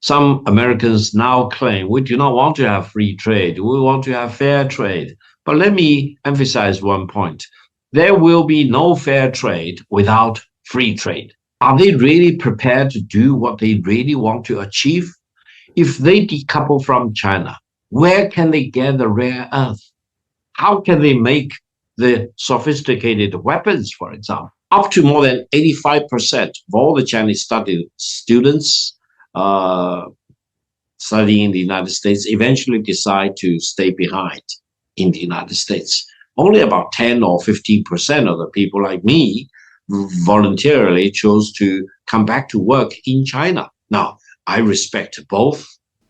Some Americans now claim we do not want to have free trade, we want to have fair trade. But let me emphasize one point. There will be no fair trade without free trade. Are they really prepared to do what they really want to achieve? If they decouple from China, where can they get the rare earth? How can they make the sophisticated weapons, for example? Up to more than 85% of all the Chinese students studying in the United States eventually decide to stay behind in the United States. Only about 10 or 15% of the people like me voluntarily chose to come back to work in China. Now, I respect both.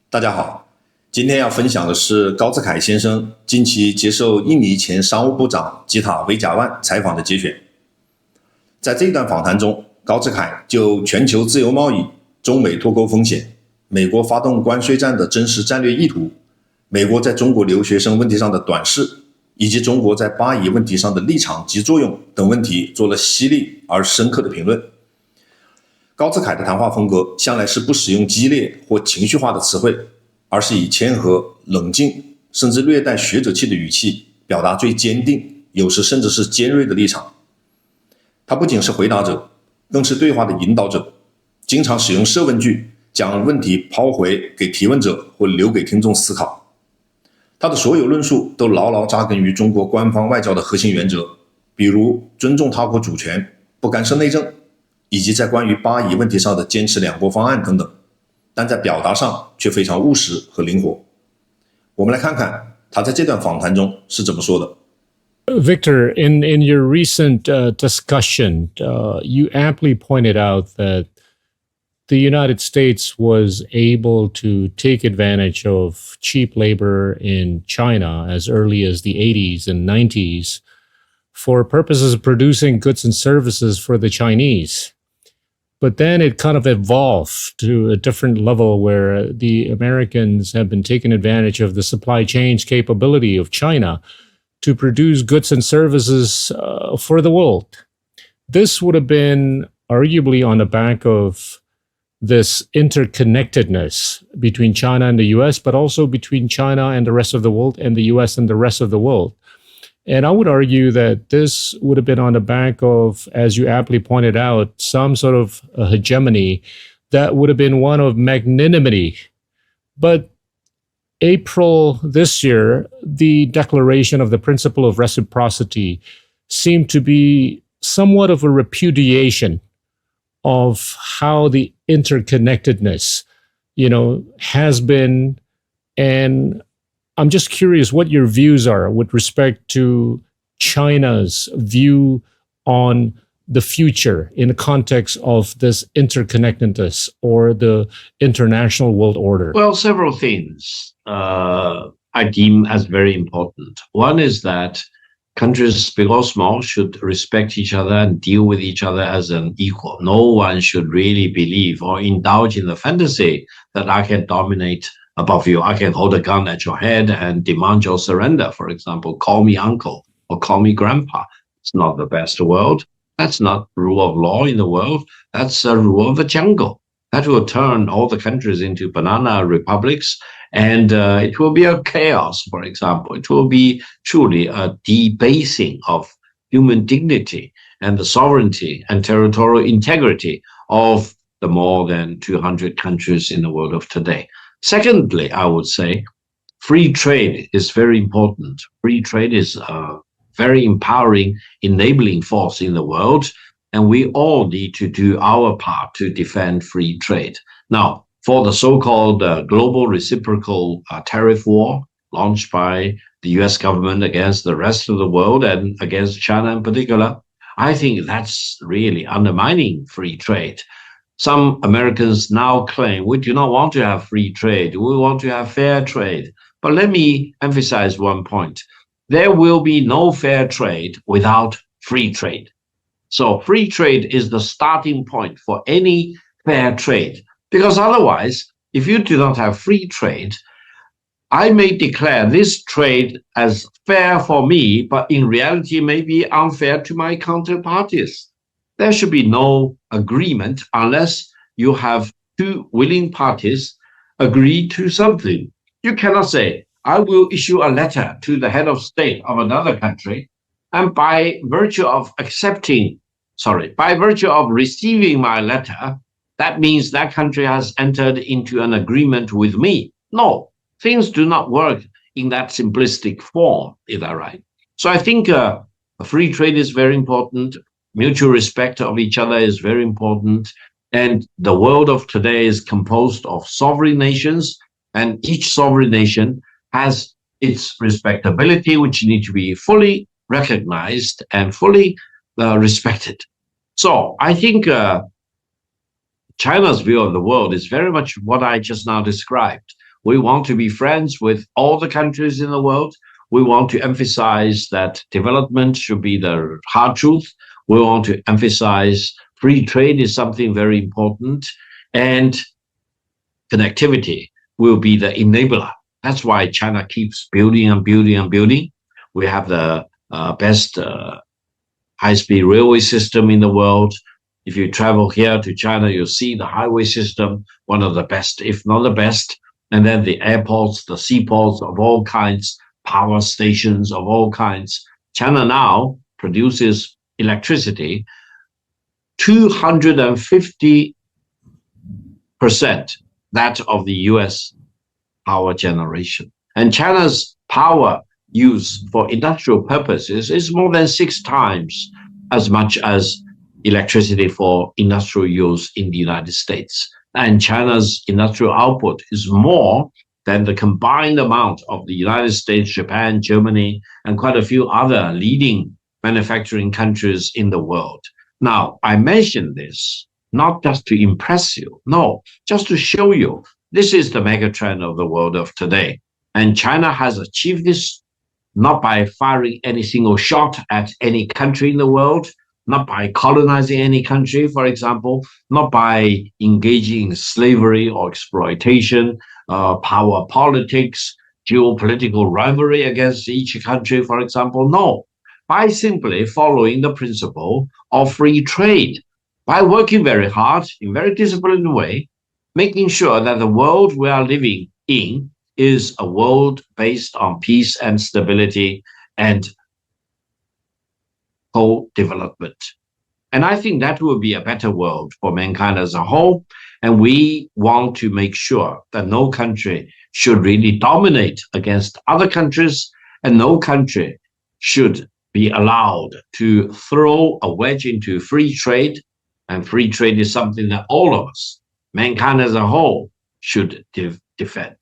大家好，今天要分享的是高志凯先生近期接受印尼前商务部长吉塔维贾万采访的节选。在这段访谈中，高志凯就全球自由贸易、中美脱钩风险、美国发动关税战的真实战略意图、美国在中国留学生问题上的短视，以及中国在巴以问题上的立场及作用等问题做了犀利而深刻的评论。高志凯的谈话风格向来是不使用激烈或情绪化的词汇，而是以谦和、冷静，甚至略带学者气的语气，表达最坚定，有时甚至是尖锐的立场。他不仅是回答者，更是对话的引导者，经常使用设问句，将问题抛回给提问者或留给听众思考。他的所有论述都牢牢扎根于中国官方外交的核心原则，比如尊重他国主权、不干涉内政，以及在关于巴以问题上的坚持两国方案等等，但在表达上却非常务实和灵活。我们来看看他在这段访谈中是怎么说的。Victor, in your recent discussion, you aptly pointed out that the United States was able to take advantage of cheap labor in China as early as the 80s and 90s for purposes of producing goods and services for the Chinese. But then it kind of evolved to a different level where the Americans have been taking advantage of the supply chain's capability of China to produce goods and services for the world. This would have been arguably on the back of this interconnectedness between China and the US, but also between China and the rest of the world and the US and the rest of the world. And I would argue that this would have been on the back of, as you aptly pointed out, some sort of a hegemony that would have been one of magnanimity. But April this year, the declaration of the principle of reciprocity seemed to be somewhat of a repudiation of how the interconnectedness, has been. And I'm just curious what your views are with respect to China's view on the future in the context of this interconnectedness or the international world order. Well, several things I deem as very important. One is that countries, big or small, should respect each other and deal with each other as an equal. No one should really believe or indulge in the fantasy that I can dominate above you. I can hold a gun at your head and demand your surrender, for example. Call me uncle or call me grandpa. It's not the best world. That's not rule of law in the world. That's a rule of the jungle. That will turn all the countries into banana republics, and it will be a chaos, for example. It will be truly a debasing of human dignity and the sovereignty and territorial integrity of the more than 200 countries in the world of today. Secondly, I would say free trade is very important. Free trade is a very empowering, enabling force in the world, and we all need to do our part to defend free trade. Now, for the so-called global reciprocal tariff war launched by the US government against the rest of the world and against China in particular, I think that's really undermining free trade. Some Americans now claim we do not want to have free trade, we want to have fair trade. But let me emphasize one point. There will be no fair trade without free trade. So free trade is the starting point for any fair trade. Because otherwise, if you do not have free trade, I may declare this trade as fair for me, but in reality may be unfair to my counterparties. There should be no agreement unless you have two willing parties agree to something. You cannot say, I will issue a letter to the head of state of another country, and by virtue of receiving my letter, that means that country has entered into an agreement with me. No, things do not work in that simplistic form. Is that right? So I think free trade is very important. Mutual respect of each other is very important. And the world of today is composed of sovereign nations, and each sovereign nation has its respectability, which need to be fully recognized and fully respected. So I think China's view of the world is very much what I just now described. We want to be friends with all the countries in the world. We want to emphasize that development should be the hard truth. We want to emphasize free trade is something very important, and connectivity will be the enabler. That's why China keeps building and building and building. We have the best high-speed railway system in the world. If you travel here to China, you'll see the highway system, one of the best, if not the best. And then the airports, the seaports of all kinds, power stations of all kinds. China now produces electricity 250% that of the US power generation. And China's power use for industrial purposes is more than 6 times as much as electricity for industrial use in the United States. And China's industrial output is more than the combined amount of the United States, Japan, Germany, and quite a few other leading manufacturing countries in the world. Now, I mention this not just to impress you, no, just to show you this is the megatrend of the world of today. And China has achieved this not by firing any single shot at any country in the world, not by colonizing any country, for example, not by engaging in slavery or exploitation, power politics, geopolitical rivalry against each country, for example. No, by simply following the principle of free trade, by working very hard in a very disciplined way, making sure that the world we are living in is a world based on peace and stability and co-development. And I think that will be a better world for mankind as a whole. And we want to make sure that no country should really dominate against other countries, and no country should be allowed to throw a wedge into free trade. And free trade is something that all of us, mankind as a whole, should defend.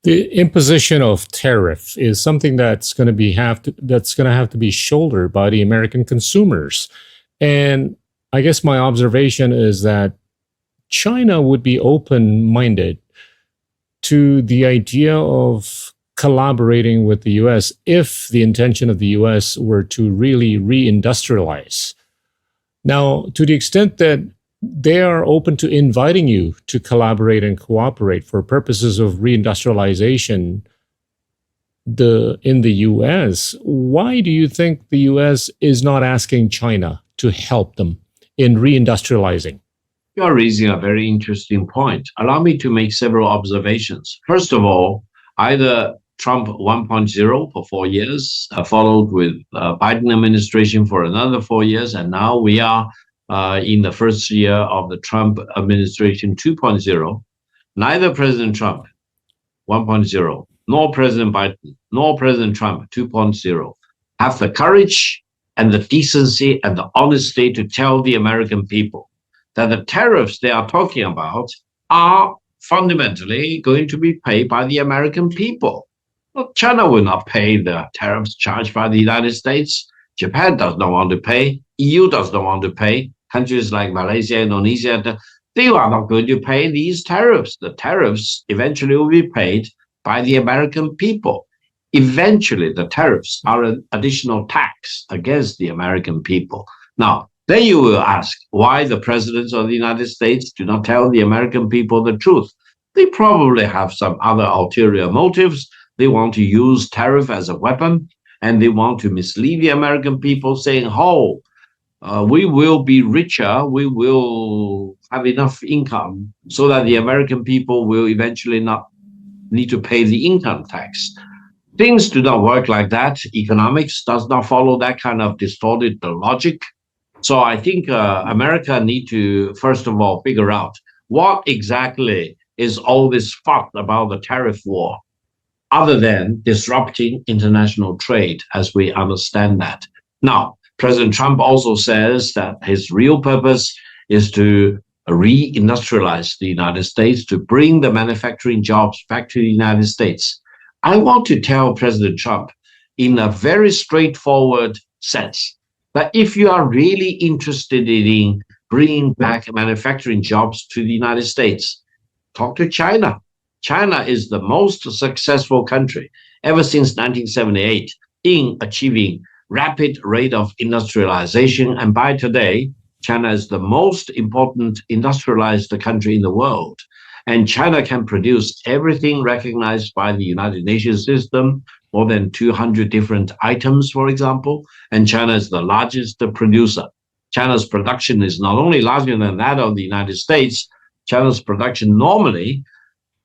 The imposition of tariff is something that's going to have to be shouldered by the American consumers. And I guess my observation is that China would be open-minded to the idea of collaborating with the US if the intention of the US were to really reindustrialize. Now, to the extent that they are open to inviting you to collaborate and cooperate for purposes of reindustrialization in the US, why do you think the US is not asking China to help them in reindustrializing? You are raising a very interesting point. Allow me to make several observations. First of all, either Trump 1.0 for 4 years, followed with Biden administration for another 4 years, and now we are in the first year of the Trump administration 2.0. Neither President Trump 1.0, nor President Biden, nor President Trump 2.0 have the courage and the decency and the honesty to tell the American people that the tariffs they are talking about are fundamentally going to be paid by the American people. Well, China will not pay the tariffs charged by the United States. Japan does not want to pay. EU does not want to pay. Countries like Malaysia, Indonesia, they are not going to pay these tariffs. The tariffs eventually will be paid by the American people. Eventually, the tariffs are an additional tax against the American people. Now, then you will ask why the presidents of the United States do not tell the American people the truth. They probably have some other ulterior motives. They want to use tariff as a weapon, and they want to mislead the American people saying, oh, we will be richer, we will have enough income so that the American people will eventually not need to pay the income tax. Things do not work like that. Economics does not follow that kind of distorted logic. So I think America need to, first of all, figure out what exactly is all this fuss about the tariff war, other than disrupting international trade as we understand that. Now, President Trump also says that his real purpose is to reindustrialize the United States, to bring the manufacturing jobs back to the United States. I want to tell President Trump in a very straightforward sense that if you are really interested in bringing back manufacturing jobs to the United States, talk to China. China is the most successful country ever since 1978 in achieving rapid rate of industrialization. And by today, China is the most important industrialized country in the world. And China can produce everything recognized by the United Nations system, more than 200 different items, for example. And China is the largest producer. China's production is not only larger than that of the United States, China's production normally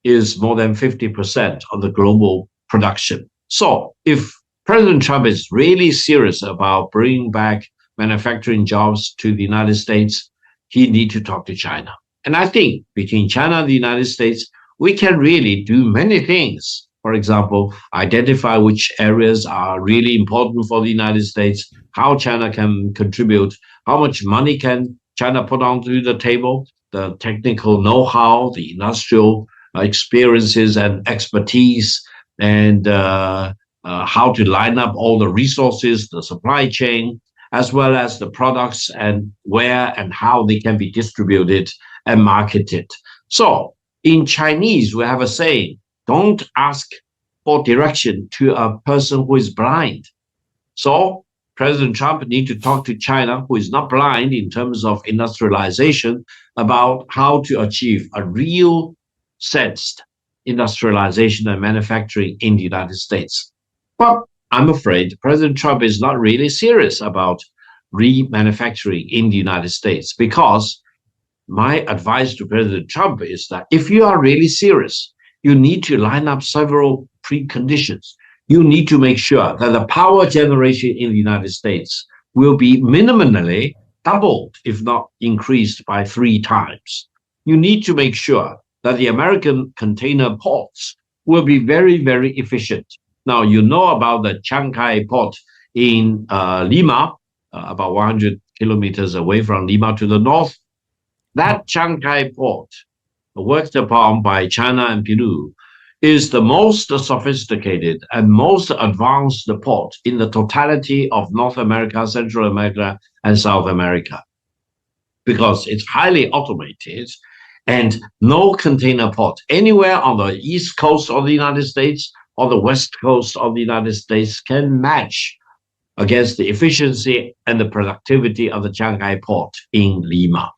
is more than 50% of the global production. So if President Trump is really serious about bringing back manufacturing jobs to the United States, he needs to talk to China. And I think between China and the United States, we can really do many things. For example, identify which areas are really important for the United States, how China can contribute, how much money can China put onto the table, the technical know-how, the industrial experiences and expertise, and how to line up all the resources, the supply chain, as well as the products and where and how they can be distributed and marketed. So in Chinese, we have a saying, don't ask for direction to a person who is blind. So President Trump needs to talk to China, who is not blind in terms of industrialization, about how to achieve a real sensed industrialization and manufacturing in the United States. But I'm afraid President Trump is not really serious about remanufacturing in the United States, because my advice to President Trump is that if you are really serious, you need to line up several preconditions. You need to make sure that the power generation in the United States will be minimally doubled, if not increased by 3 times. You need to make sure that the American container ports will be very, very efficient. Now, you know about the Shanghai port in Lima, about 100 kilometers away from Lima to the north. That Shanghai port, worked upon by China and Peru, is the most sophisticated and most advanced port in the totality of North America, Central America, and South America, because it's highly automated, and no container port anywhere on the east coast of the United States or the west coast of the United States can match against the efficiency and the productivity of the Shanghai port in Lima.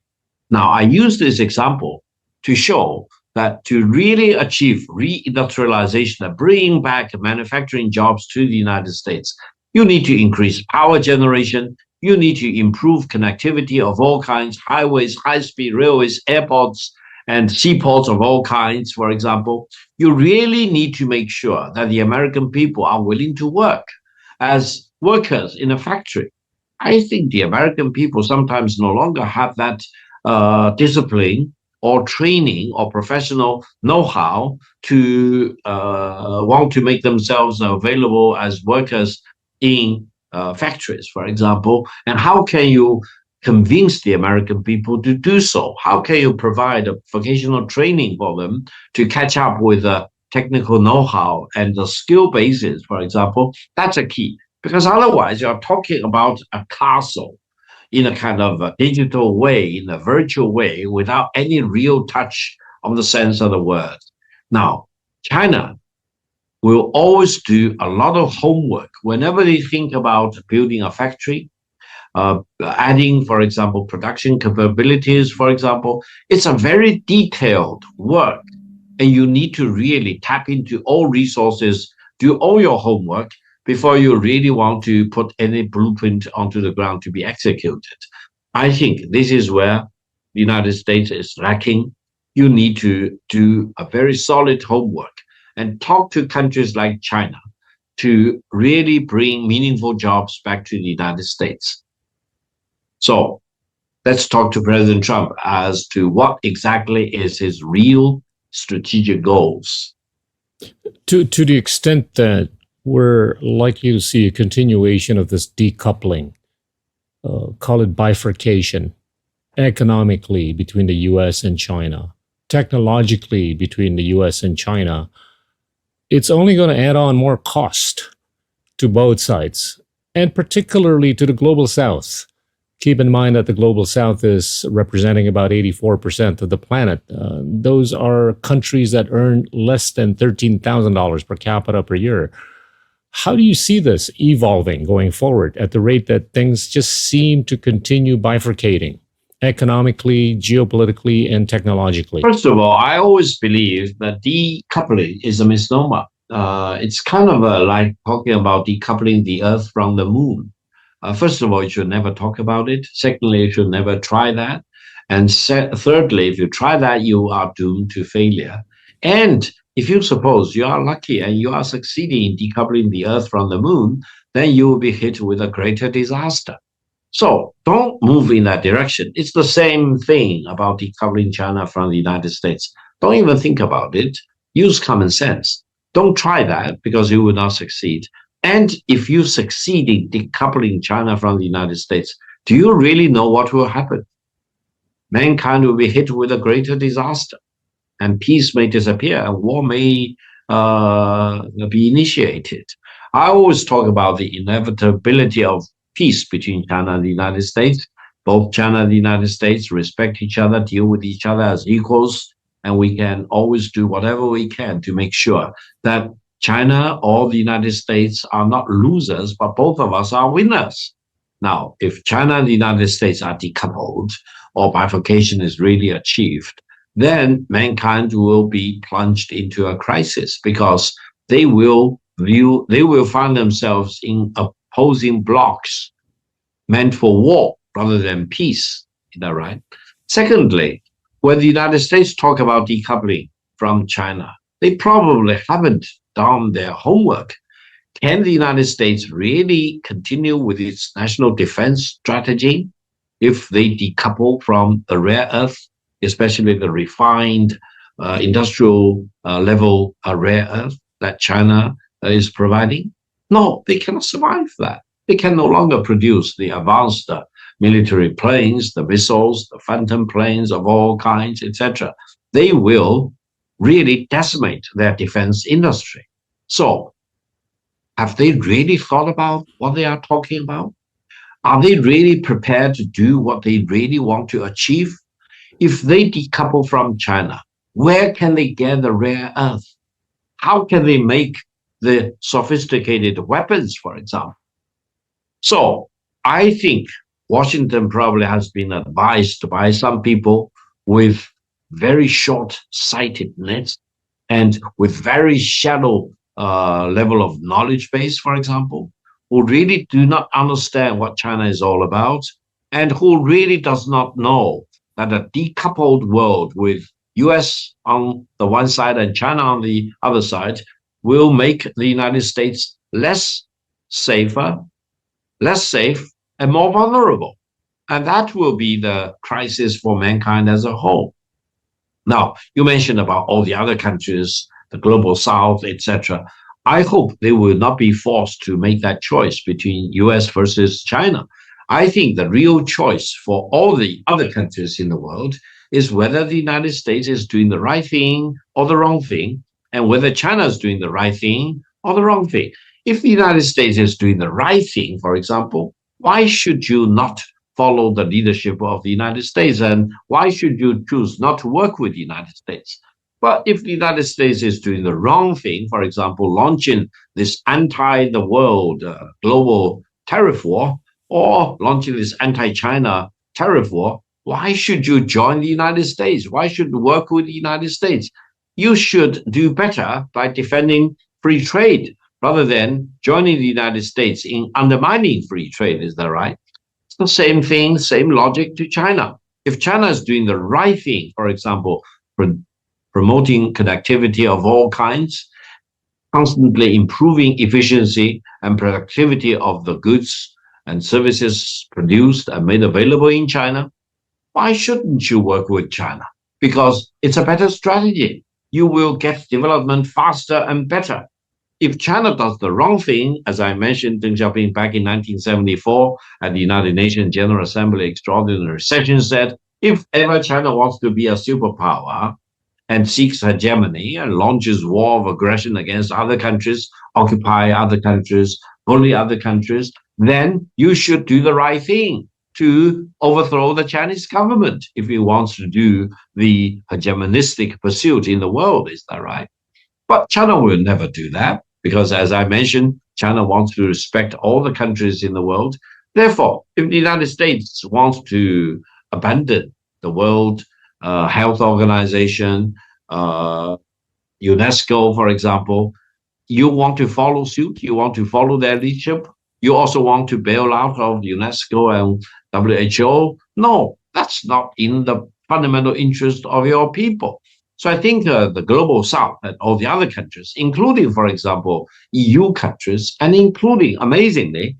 Now, I use this example to show that to really achieve reindustrialization and bring back manufacturing jobs to the United States, you need to increase power generation, you need to improve connectivity of all kinds, highways, high-speed railways, airports, and seaports of all kinds, for example. You really need to make sure that the American people are willing to work as workers in a factory. I think the American people sometimes no longer have that discipline or training or professional know-how to want to make themselves available as workers in factories, for example. And how can you convince the American people to do so? How can you provide a vocational training for them to catch up with the technical know-how and the skill basis, for example? That's a key, because otherwise you're talking about a castle in a kind of a digital way, in a virtual way, without any real touch of the sense of the word. Now, China will always do a lot of homework whenever they think about building a factory, adding, for example, production capabilities, for example. It's a very detailed work, and you need to really tap into all resources, do all your homework before you really want to put any blueprint onto the ground to be executed. I think this is where the United States is lacking, you need to do a very solid homework and talk to countries like China to really bring meaningful jobs back to the United States. So let's talk to President Trump as to what exactly is his real strategic goals. To the extent that we're likely to see a continuation of this decoupling, call it bifurcation, economically between the US and China, technologically between the US and China, it's only going to add on more cost to both sides, and particularly to the global south. Keep in mind that the global south is representing about 84% of the planet. Those are countries that earn less than $13,000 per capita per year. How do you see this evolving going forward at the rate that things just seem to continue bifurcating economically, geopolitically, and technologically? First of all, I always believe that decoupling is a misnomer. It's kind of like talking about decoupling the Earth from the moon. First of all, you should never talk about it. Secondly, you should never try that. And thirdly, if you try that, you are doomed to failure. And if you suppose you are lucky and you are succeeding in decoupling the Earth from the moon, then you will be hit with a greater disaster. So don't move in that direction. It's the same thing about decoupling China from the United States. Don't even think about it. Use common sense. Don't try that because you will not succeed. And if you succeed in decoupling China from the United States, do you really know what will happen? Mankind will be hit with a greater disaster, and peace may disappear, and war may be initiated. I always talk about the inevitability of peace between China and the United States. Both China and the United States respect each other, deal with each other as equals, and we can always do whatever we can to make sure that China or the United States are not losers, but both of us are winners. Now, if China and the United States are decoupled or bifurcation is really achieved, then mankind will be plunged into a crisis because they will find themselves in opposing blocks meant for war rather than peace. Is that right? Secondly, when the United States talk about decoupling from China, they probably haven't done their homework. Can the United States really continue with its national defense strategy if they decouple from the rare earth, especially the refined industrial level rare earth that China is providing? No, they cannot survive that. They can no longer produce the advanced military planes, the missiles, the phantom planes of all kinds, etc. They will really decimate their defense industry. So, have they really thought about what they are talking about? Are they really prepared to do what they really want to achieve? If they decouple from China, where can they get the rare earth? How can they make the sophisticated weapons, for example? So, I think Washington probably has been advised by some people with very short-sightedness and with very shallow level of knowledge base, for example, who really do not understand what China is all about and who really does not know that a decoupled world with US on the one side and China on the other side will make the United States less safe, and more vulnerable. And that will be the crisis for mankind as a whole. Now, you mentioned about all the other countries, the global south, etc. I hope they will not be forced to make that choice between US versus China. I think the real choice for all the other countries in the world is whether the United States is doing the right thing or the wrong thing, and whether China is doing the right thing or the wrong thing. If the United States is doing the right thing, for example, why should you not follow the leadership of the United States? And why should you choose not to work with the United States? But if the United States is doing the wrong thing, for example, launching this anti-the-world global tariff war, or launching this anti-China tariff war, why should you join the United States? Why should you work with the United States? You should do better by defending free trade rather than joining the United States in undermining free trade. Is that right? It's the same thing, same logic to China. If China is doing the right thing, for example, promoting connectivity of all kinds, constantly improving efficiency and productivity of the goods and services produced and made available in China, why shouldn't you work with China? Because it's a better strategy. You will get development faster and better. If China does the wrong thing, as I mentioned Deng Xiaoping back in 1974 at the United Nations General Assembly Extraordinary Session said, if ever China wants to be a superpower and seeks hegemony and launches war of aggression against other countries, occupy other countries, bully other countries, then you should do the right thing to overthrow the Chinese government if he wants to do the hegemonistic pursuit in the world. Is that right? But China will never do that because, as I mentioned, China wants to respect all the countries in the world. Therefore, if the United States wants to abandon the World Health Organization, UNESCO, for example, you want to follow suit, you want to follow their leadership, you also want to bail out of UNESCO and WHO. No, that's not in the fundamental interest of your people. So I think the global south and all the other countries, including, for example, EU countries, and including, amazingly,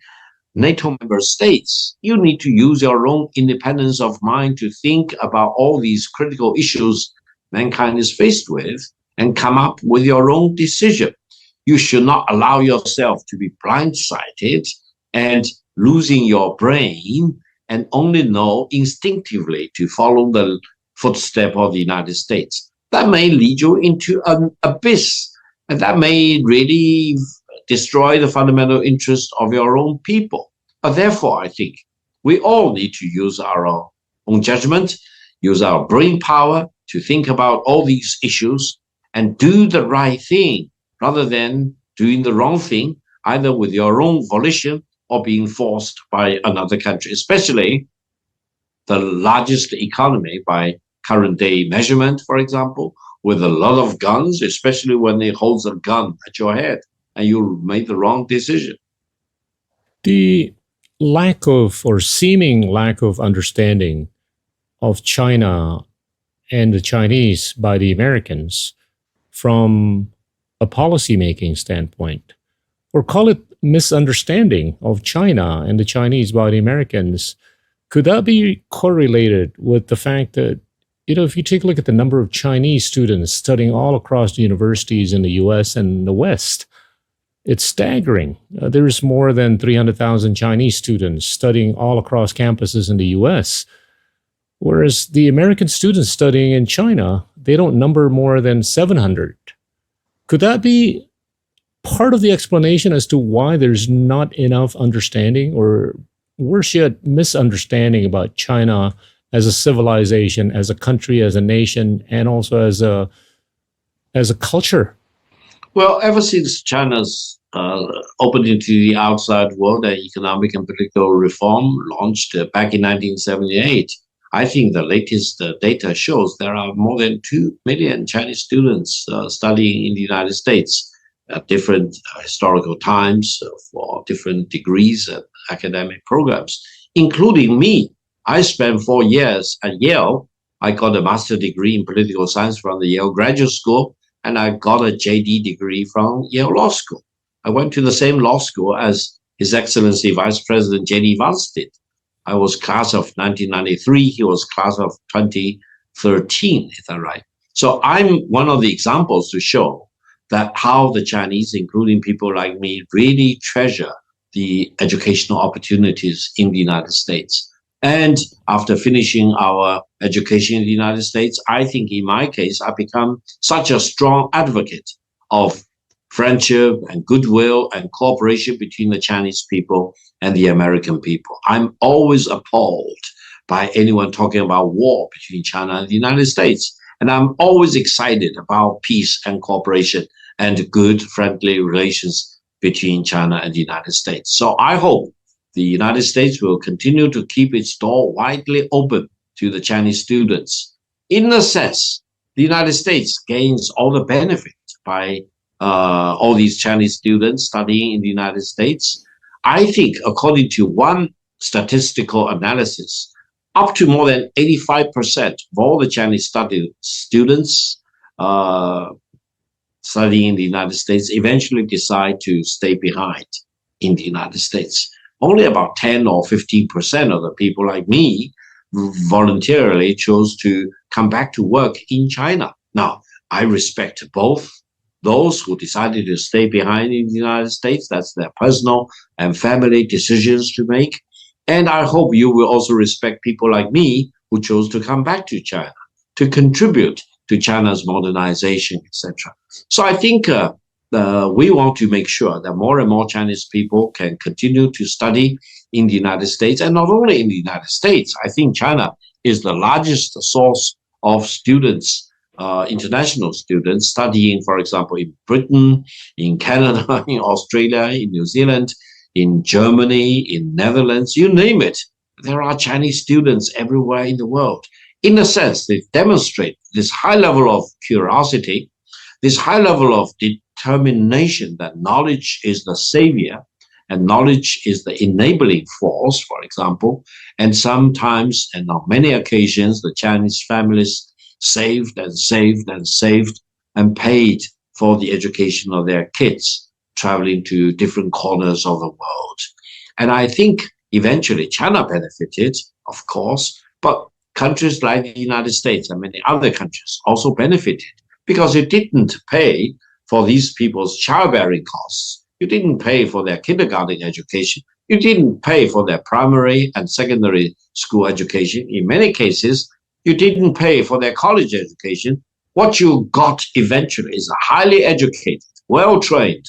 NATO member states, you need to use your own independence of mind to think about all these critical issues mankind is faced with and come up with your own decision. You should not allow yourself to be blindsided and losing your brain and only know instinctively to follow the footstep of the United States. That may lead you into an abyss, and that may really destroy the fundamental interest of your own people. But therefore, I think we all need to use our own judgment, use our brain power to think about all these issues and do the right thing rather than doing the wrong thing, either with your own volition or being forced by another country, especially the largest economy by current day measurement, for example, with a lot of guns, especially when it holds a gun at your head and you made the wrong decision. The lack of or seeming lack of understanding of China and the Chinese by the Americans from a policymaking standpoint, or call it misunderstanding of China and the Chinese by the Americans, could that be correlated with the fact that, if you take a look at the number of Chinese students studying all across the universities in the US and the West, it's staggering. There's more than 300,000 Chinese students studying all across campuses in the US, whereas the American students studying in China, they don't number more than 700. Could that be part of the explanation as to why there's not enough understanding or worse yet, misunderstanding about China as a civilization, as a country, as a nation, and also as a culture? Well, ever since China's opening to the outside world and economic and political reform launched back in 1978, I think the latest data shows there are more than 2 million Chinese students studying in the United States at different historical times for different degrees and academic programs, including me. I spent 4 years at Yale. I got a master's degree in political science from the Yale Graduate School, and I got a JD degree from Yale Law School. I went to the same law school as His Excellency Vice President J.D. Vance did. I was class of 1993. He was class of 2013. Is that right? So I'm one of the examples to show that how the Chinese, including people like me, really treasure the educational opportunities in the United States. And after finishing our education in the United States, I think in my case, I've become such a strong advocate of friendship and goodwill and cooperation between the Chinese people and the American people. I'm always appalled by anyone talking about war between China and the United States. And I'm always excited about peace and cooperation and good, friendly relations between China and the United States. So I hope the United States will continue to keep its door widely open to the Chinese students. In a sense, the United States gains all the benefit by all these Chinese students studying in the United States. I think, according to one statistical analysis, up to more than 85% of all the Chinese students studying in the United States eventually decide to stay behind in the United States. Only about 10 or 15% of the people like me voluntarily chose to come back to work in China. Now, I respect both those who decided to stay behind in the United States. That's their personal and family decisions to make. And I hope you will also respect people like me who chose to come back to China to contribute to China's modernization, etc. So I think we want to make sure that more and more Chinese people can continue to study in the United States, and not only in the United States. I think China is the largest source of students, international students studying, for example, in Britain, in Canada, in Australia, in New Zealand, in Germany, in Netherlands, you name it. There are Chinese students everywhere in the world. In a sense, they demonstrate this high level of curiosity, this high level of determination that knowledge is the savior and knowledge is the enabling force, for example. And sometimes, and on many occasions, the Chinese families saved and saved and saved and paid for the education of their kids, traveling to different corners of the world. And I think eventually China benefited, of course, but countries like the United States and many other countries also benefited because it didn't pay for these people's childbearing costs. You didn't pay for their kindergarten education. You didn't pay for their primary and secondary school education. In many cases, you didn't pay for their college education. What you got eventually is a highly educated, well-trained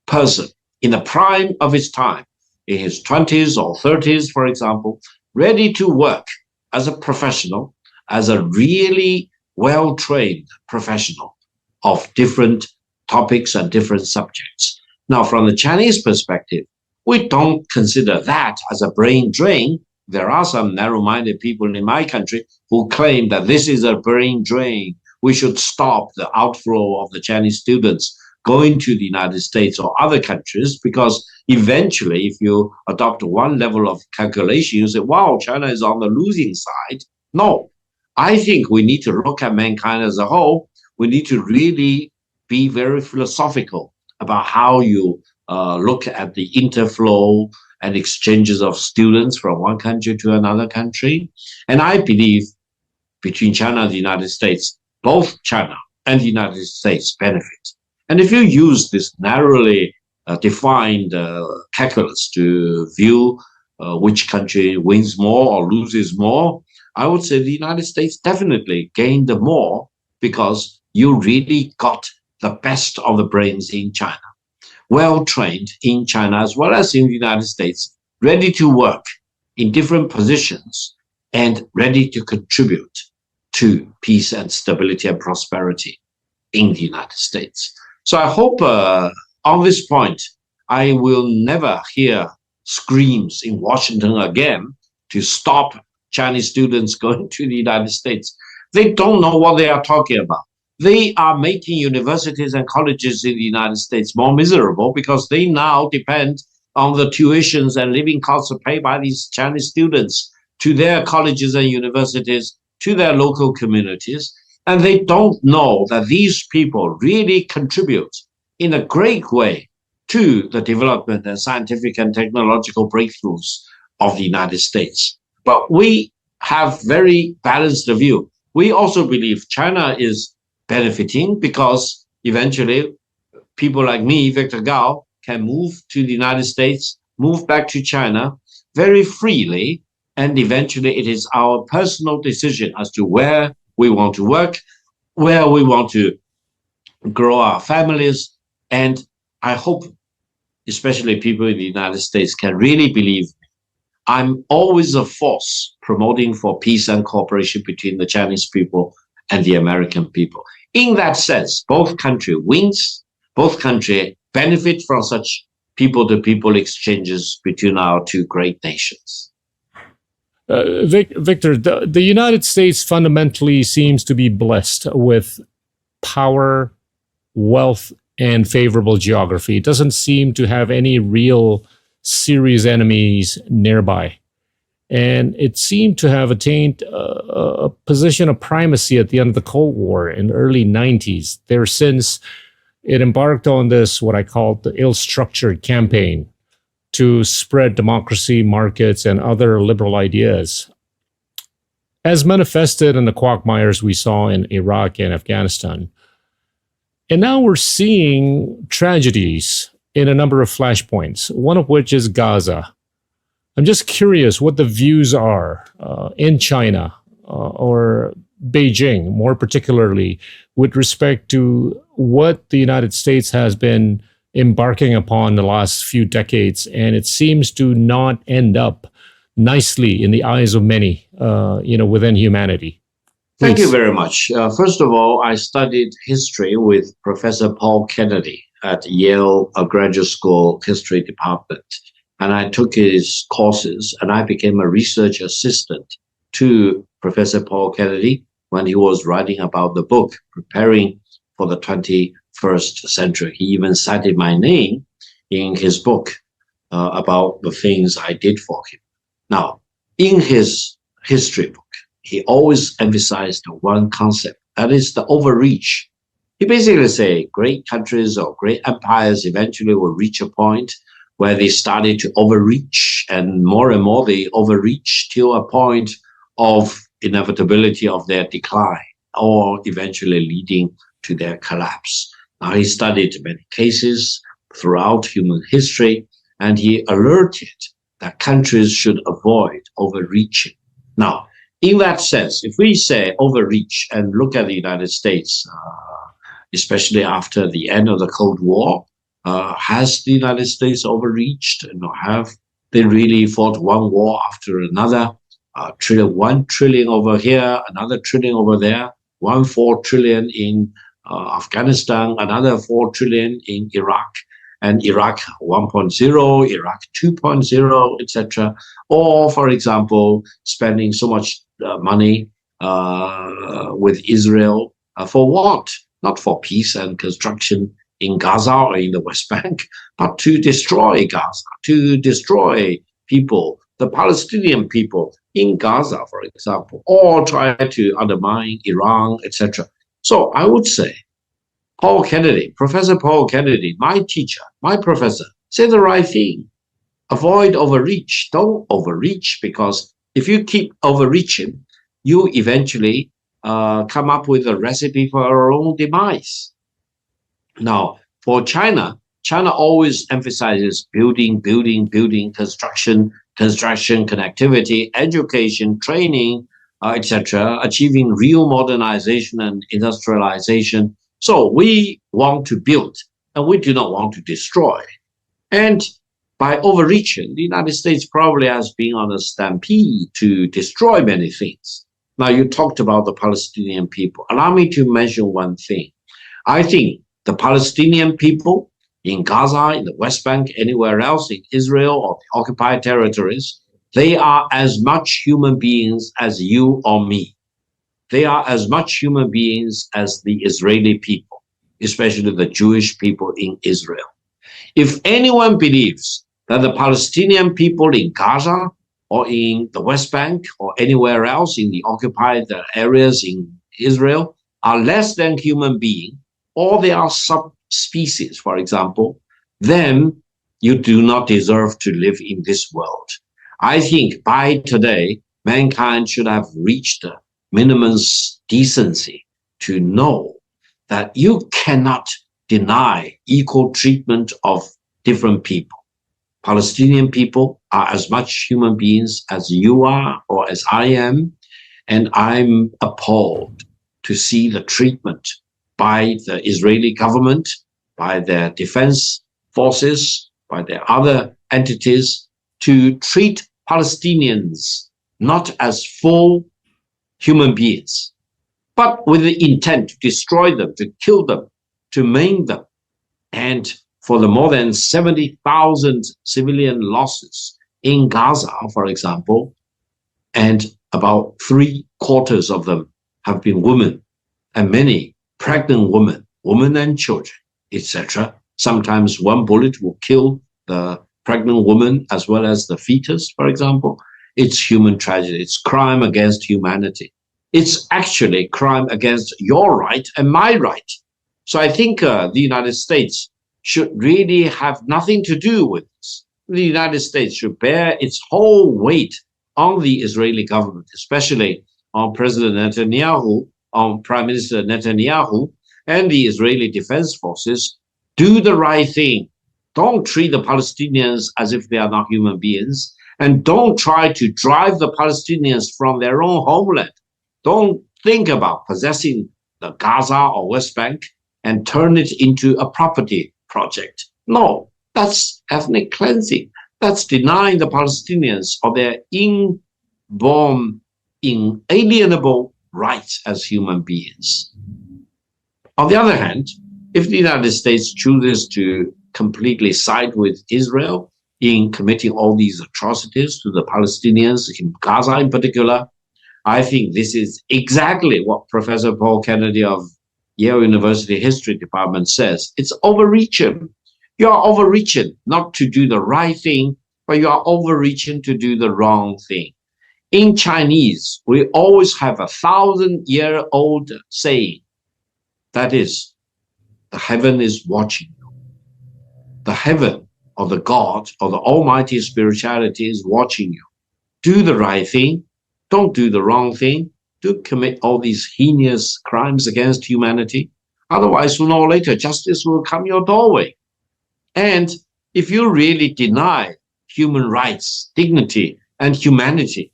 person in the prime of his time, in his 20s or 30s, for example, ready to work as a professional, as a really well-trained professional of different topics and different subjects. Now, from the Chinese perspective, we don't consider that as a brain drain. There are some narrow-minded people in my country who claim that this is a brain drain. We should stop the outflow of the Chinese students going to the United States or other countries, because eventually, if you adopt one level of calculation, you say, wow, China is on the losing side. No, I think we need to look at mankind as a whole. We need to really be very philosophical about how you look at the interflow and exchanges of students from one country to another country. And I believe between China and the United States, both China and the United States benefit. And if you use this narrowly defined calculus to view which country wins more or loses more, I would say the United States definitely gained more because you really got the best of the brains in China, well-trained in China as well as in the United States, ready to work in different positions and ready to contribute to peace and stability and prosperity in the United States. So I hope on this point, I will never hear screams in Washington again to stop Chinese students going to the United States. They don't know what they are talking about. They are making universities and colleges in the United States more miserable because they now depend on the tuitions and living costs paid by these Chinese students to their colleges and universities, to their local communities. And they don't know that these people really contribute in a great way to the development and scientific and technological breakthroughs of the United States. But we have very balanced view. We also believe China is benefiting because eventually people like me, Victor Gao, can move to the United States, move back to China very freely. And eventually it is our personal decision as to where we want to work, where we want to grow our families. And I hope, especially people in the United States, can really believe me. I'm always a force promoting for peace and cooperation between the Chinese people and the American people. In that sense, both countries wins, both countries benefit from such people-to-people exchanges between our two great nations. Victor, the United States fundamentally seems to be blessed with power, wealth, and favorable geography. It doesn't seem to have any real serious enemies nearby. And it seemed to have attained a position of primacy at the end of the Cold War in the early 90s. There since it embarked on this, what I call the ill-structured campaign to spread democracy, markets, and other liberal ideas, as manifested in the quagmires we saw in Iraq and Afghanistan. And now we're seeing tragedies in a number of flashpoints, one of which is Gaza. I'm just curious what the views are in China or Beijing, more particularly, with respect to what the United States has been embarking upon the last few decades, and it seems to not end up nicely in the eyes of many, within humanity. Please. Thank you very much. First of all, I studied history with Professor Paul Kennedy at Yale Graduate School History Department. And I took his courses, and I became a research assistant to Professor Paul Kennedy when he was writing about the book, Preparing for the 21st Century. He even cited my name in his book about the things I did for him. Now, in his history book, he always emphasized one concept, that is the overreach. He basically say great countries or great empires eventually will reach a point where they started to overreach, and more they overreach till a point of inevitability of their decline or eventually leading to their collapse. Now, he studied many cases throughout human history, and he alerted that countries should avoid overreaching. Now, in that sense, if we say overreach and look at the United States, especially after the end of the Cold War, has the United States overreached? Have they really fought one war after another? $1 trillion over here, another trillion over there, 4 trillion in Afghanistan, another 4 trillion in Iraq, and Iraq 1.0, Iraq 2.0, etc. Or, for example, spending so much money with Israel for what? Not for peace and construction in Gaza or in the West Bank, but to destroy Gaza, to destroy people, the Palestinian people in Gaza, for example, or try to undermine Iran, etc. So I would say Paul Kennedy, Professor Paul Kennedy, my teacher, my professor, said the right thing. Avoid overreach. Don't overreach, because if you keep overreaching, you eventually come up with a recipe for our own demise. Now, for China, China always emphasizes building, construction, connectivity, education, training, etc., achieving real modernization and industrialization. So we want to build, and we do not want to destroy. And by overreaching, the United States probably has been on a stampede to destroy many things. Now, you talked about the Palestinian people. Allow me to mention one thing. I think the Palestinian people in Gaza, in the West Bank, anywhere else, in Israel or the occupied territories, they are as much human beings as you or me. They are as much human beings as the Israeli people, especially the Jewish people in Israel. If anyone believes that the Palestinian people in Gaza or in the West Bank or anywhere else in the occupied areas in Israel are less than human beings, or they are subspecies, for example, then you do not deserve to live in this world. I think by today, mankind should have reached the minimum decency to know that you cannot deny equal treatment of different people. Palestinian people are as much human beings as you are or as I am, and I'm appalled to see the treatment by the Israeli government, by their defense forces, by their other entities, to treat Palestinians not as full human beings, but with the intent to destroy them, to kill them, to maim them. And for the more than 70,000 civilian losses in Gaza, for example, and about 3/4 of them have been women, and many pregnant women and children, etc. Sometimes one bullet will kill the pregnant woman as well as the fetus, for example. it's human tragedy. It's crime against humanity. It's actually crime against your right and my right. So I think the United States should really have nothing to do with this. The United States should bear its whole weight on the Israeli government, especially on President Netanyahu, on Prime Minister Netanyahu, and the Israeli Defense Forces. Do the right thing. Don't treat the Palestinians as if they are not human beings, and don't try to drive the Palestinians from their own homeland. Don't think about possessing the Gaza or West Bank and turn it into a property project. No, that's ethnic cleansing. That's denying the Palestinians of their inborn, inalienable rights as human beings. On the other hand, if the United States chooses to completely side with Israel in committing all these atrocities to the Palestinians, in Gaza in particular, I think this is exactly what Professor Paul Kennedy of Yale University History Department says. It's overreaching. You are overreaching not to do the right thing, but you are overreaching to do the wrong thing. In Chinese, we always have a 1,000-year-old saying. That is, the heaven is watching you. The heaven or the God or the almighty spirituality is watching you. Do the right thing. Don't do the wrong thing. Don't commit all these heinous crimes against humanity. Otherwise, sooner or later, justice will come your doorway. And if you really deny human rights, dignity, and humanity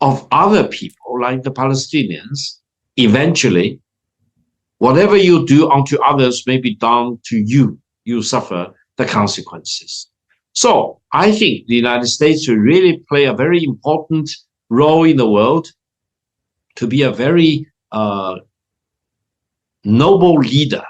of other people like the Palestinians, eventually, whatever you do unto others may be done to you. You suffer the consequences. So I think the United States should really play a very important role in the world, to be a very noble leader,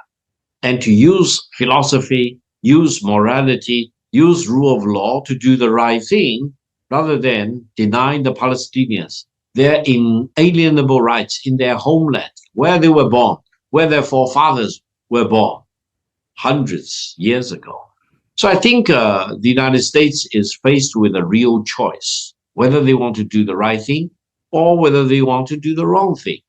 and to use philosophy, use morality, use rule of law to do the right thing, rather than denying the Palestinians their inalienable rights in their homeland, where they were born, where their forefathers were born hundreds of years ago. So I think the United States is faced with a real choice, whether they want to do the right thing or whether they want to do the wrong thing.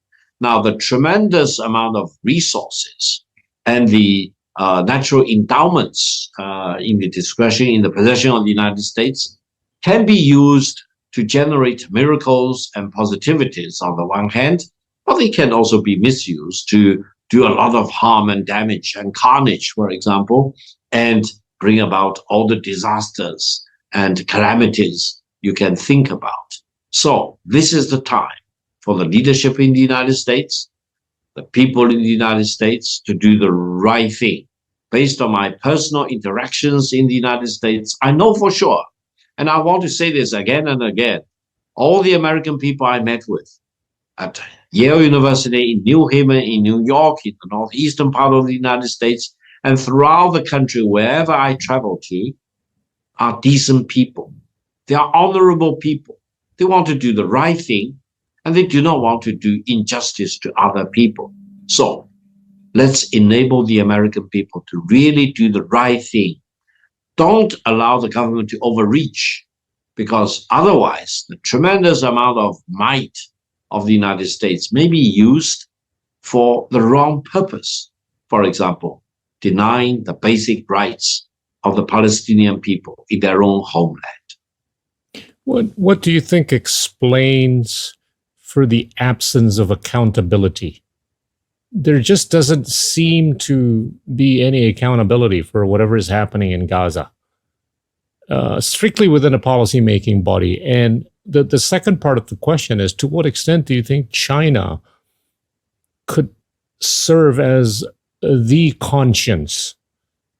Now, the tremendous amount of resources and the natural endowments in the discretion, in the possession of the United States can be used to generate miracles and positivities on the one hand, but they can also be misused to do a lot of harm and damage and carnage, for example, and bring about all the disasters and calamities you can think about. So this is the time for the leadership in the United States, the people in the United States, to do the right thing. Based on my personal interactions in the United States, I know for sure, and I want to say this again and again, all the American people I met with at Yale University, in New Haven, in New York, in the northeastern part of the United States, and throughout the country, wherever I travel to, are decent people. They are honorable people. They want to do the right thing, and they do not want to do injustice to other people. So let's enable the American people to really do the right thing. Don't allow the government to overreach, because otherwise the tremendous amount of might of the United States may be used for the wrong purpose. For example, denying the basic rights of the Palestinian people in their own homeland. What do you think explains for the absence of accountability? There just doesn't seem to be any accountability for whatever is happening in Gaza, strictly within a policy-making body. And the second part of the question is, to what extent do you think China could serve as the conscience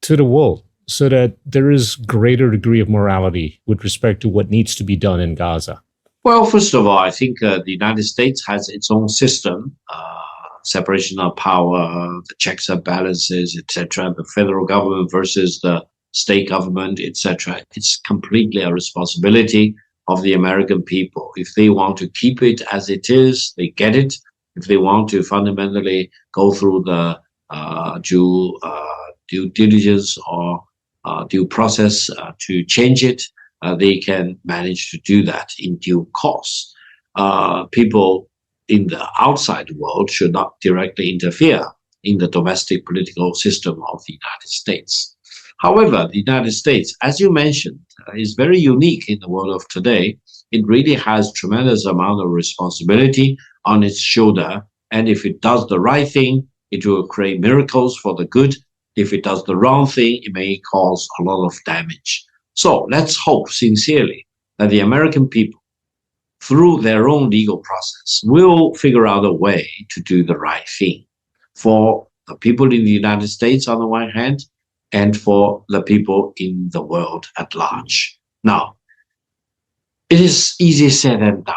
to the world, so that there is greater degree of morality with respect to what needs to be done in Gaza? Well, first of all, I think the United States has its own system, separation of power, the checks and balances, etc., the federal government versus the state government, etc. It's completely a responsibility of the American people. If they want to keep it as it is, they get it. If they want to fundamentally go through the due diligence or due process to change it, they can manage to do that in due course. People in the outside world should not directly interfere in the domestic political system of the United States. However, the United States, as you mentioned, is very unique in the world of today. It really has tremendous amount of responsibility on its shoulder. And if it does the right thing, it will create miracles for the good. If it does the wrong thing, it may cause a lot of damage. So let's hope sincerely that the American people, through their own legal process, will figure out a way to do the right thing for the people in the United States on the one hand, and for the people in the world at large. Now, it is easier said than done,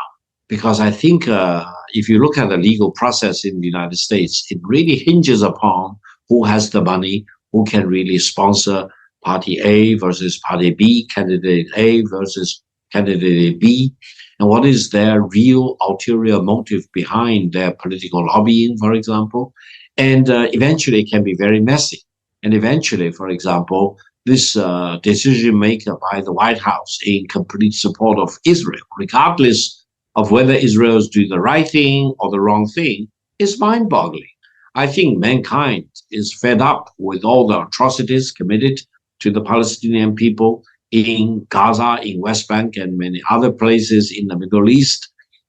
because I think if you look at the legal process in the United States, it really hinges upon who has the money, who can really sponsor party A versus party B, candidate A versus candidate B, and what is their real ulterior motive behind their political lobbying, for example. And eventually it can be very messy. And eventually, for example, this decision maker by the White House in complete support of Israel, regardless of whether Israel's do the right thing or the wrong thing, is mind-boggling. I think mankind is fed up with all the atrocities committed to the Palestinian people in Gaza, in West Bank, and many other places in the Middle East.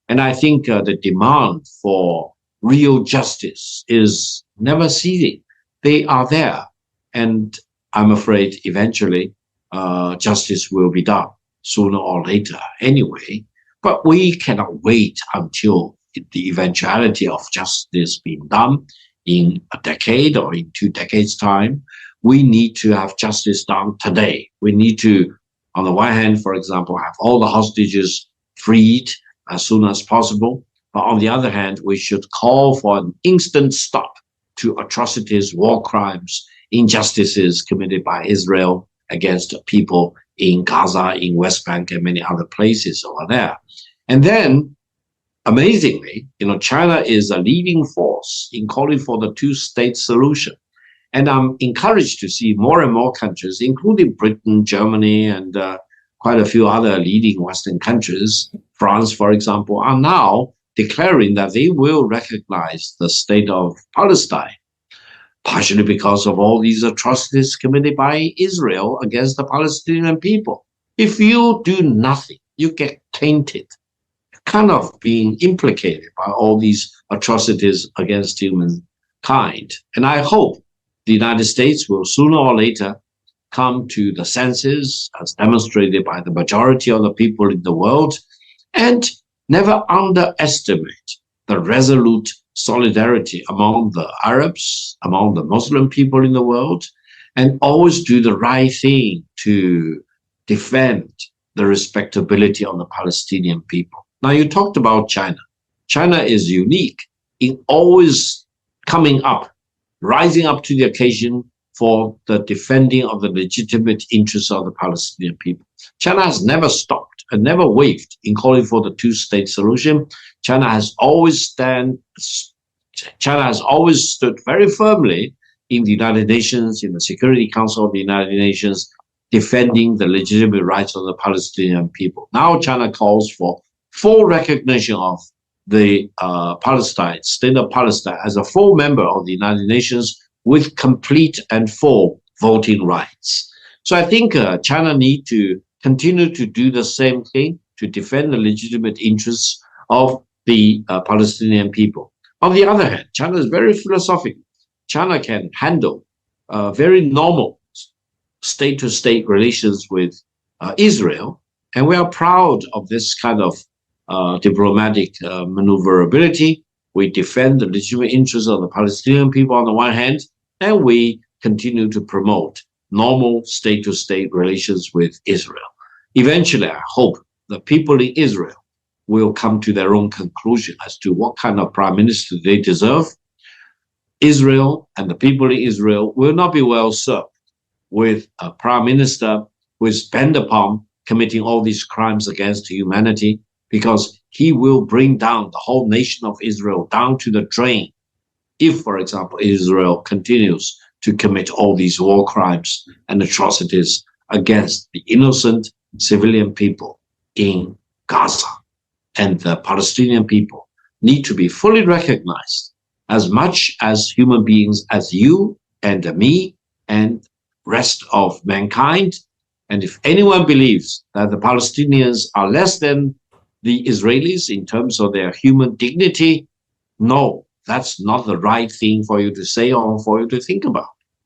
And I think the demand for real justice is never ceasing. They are there. And I'm afraid eventually justice will be done sooner or later anyway. But we cannot wait until the eventuality of justice being done in a decade or in 2 decades' time. We need to have justice done today. We need to, on the one hand, for example, have all the hostages freed as soon as possible. But on the other hand, we should call for an instant stop to atrocities, war crimes, injustices committed by Israel against people in Gaza, in West Bank, and many other places over there. And then, amazingly, China is a leading force in calling for the two-state solution. And I'm encouraged to see more and more countries, including Britain, Germany, and quite a few other leading Western countries, France, for example, are now declaring that they will recognize the state of Palestine, partially because of all these atrocities committed by Israel against the Palestinian people. If you do nothing, you get tainted, kind of being implicated by all these atrocities against humankind. And I hope the United States will sooner or later come to the senses, as demonstrated by the majority of the people in the world, and never underestimate the resolute solidarity among the Arabs, among the Muslim people in the world, and always do the right thing to defend the respectability of the Palestinian people. Now, you talked about China. China is unique in always coming up, rising up to the occasion for the defending of the legitimate interests of the Palestinian people. China has never stopped and never wavered in calling for the two-state solution. China has always stood very firmly in the United Nations, in the Security Council of the United Nations, defending the legitimate rights of the Palestinian people. Now China calls for full recognition of the state of Palestine as a full member of the United Nations with complete and full voting rights. So I think China needs to continue to do the same thing to defend the legitimate interests of the Palestinian people. On the other hand, China is very philosophical. China can handle very normal state-to-state relations with Israel, and we are proud of this kind of diplomatic maneuverability. We defend the legitimate interests of the Palestinian people on the one hand, and we continue to promote normal state-to-state relations with Israel. Eventually, I hope the people in Israel will come to their own conclusion as to what kind of prime minister they deserve. Israel and the people in Israel will not be well served with a prime minister who is bent upon committing all these crimes against humanity, because he will bring down the whole nation of Israel down to the drain if, for example, Israel continues to commit all these war crimes and atrocities against the innocent, civilian people in Gaza and the Palestinian people need to be fully recognized as much as human beings as you and me and rest of mankind. And if anyone believes that the Palestinians are less than the Israelis in terms of their human dignity, no, that's not the right thing for you to say or for you to think about.